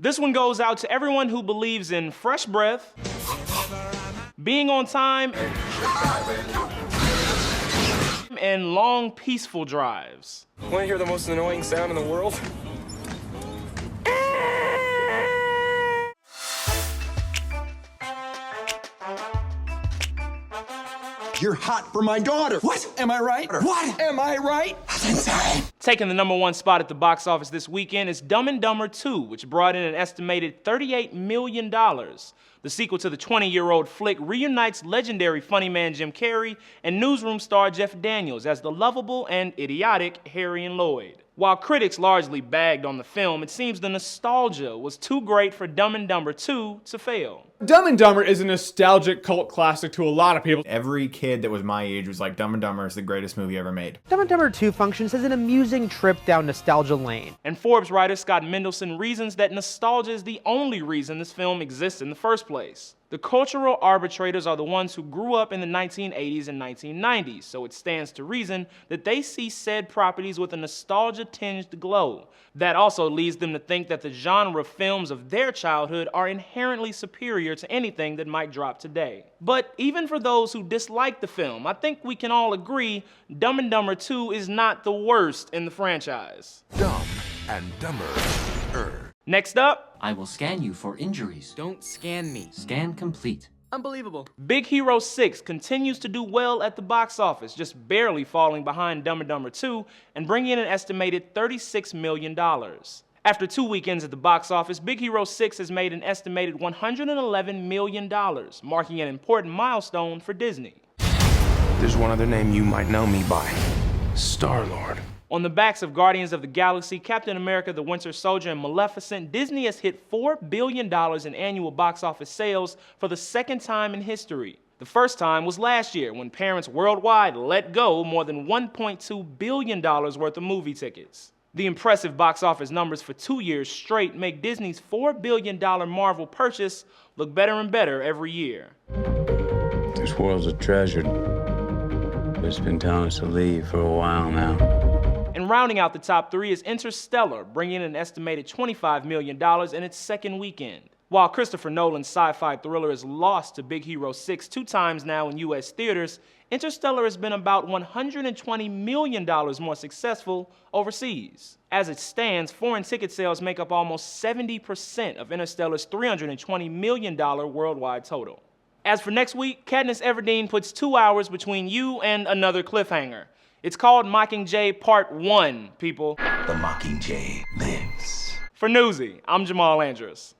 This one goes out to everyone who believes in fresh breath, being on time, and long, peaceful drives. Want to hear the most annoying sound in the world? You're hot for my daughter. What? Am I right? What? Am I right? That's insane. Taking the #1 spot at the box office this weekend is Dumb and Dumber 2, which brought in an estimated $38 million. The sequel to the 20-year-old flick reunites legendary funny man Jim Carrey and newsroom star Jeff Daniels as the lovable and idiotic Harry and Lloyd. While critics largely bagged on the film, it seems the nostalgia was too great for Dumb and Dumber 2 to fail. Dumb and Dumber is a nostalgic cult classic to a lot of people. Every kid that was my age was like, Dumb and Dumber is the greatest movie ever made. Dumb and Dumber 2 functions as an amusing trip down nostalgia lane. And Forbes writer Scott Mendelson reasons that nostalgia is the only reason this film exists in the first place. The cultural arbitrators are the ones who grew up in the 1980s and 1990s, so it stands to reason that they see said properties with a nostalgia-tinged glow. That also leads them to think that the genre films of their childhood are inherently superior to anything that might drop today. But even for those who dislike the film, I think we can all agree Dumb and Dumber 2 is not the worst in the franchise. Dumb and Dumber. Next up, I will scan you for injuries. Don't scan me. Scan complete. Unbelievable. Big Hero 6 continues to do well at the box office, just barely falling behind Dumb and Dumber 2 and bringing in an estimated $36 million. After 2 weekends at the box office, Big Hero 6 has made an estimated $111 million, marking an important milestone for Disney. There's one other name you might know me by. Star-Lord. On the backs of Guardians of the Galaxy, Captain America, the Winter Soldier, and Maleficent, Disney has hit $4 billion in annual box office sales for the second time in history. The first time was last year when parents worldwide let go more than $1.2 billion worth of movie tickets. The impressive box office numbers for 2 years straight make Disney's $4 billion Marvel purchase look better and better every year. This world's a treasure, but it's been telling us to leave for a while now. And rounding out the top 3 is Interstellar, bringing in an estimated $25 million in its second weekend. While Christopher Nolan's sci-fi thriller is lost to Big Hero 6 2 times now in US theaters, Interstellar has been about $120 million more successful overseas. As it stands, foreign ticket sales make up almost 70% of Interstellar's $320 million worldwide total. As for next week, Katniss Everdeen puts 2 hours between you and another cliffhanger. It's called Mockingjay Part 1, people. The Mockingjay lives. For Newsy, I'm Jamal Andrus.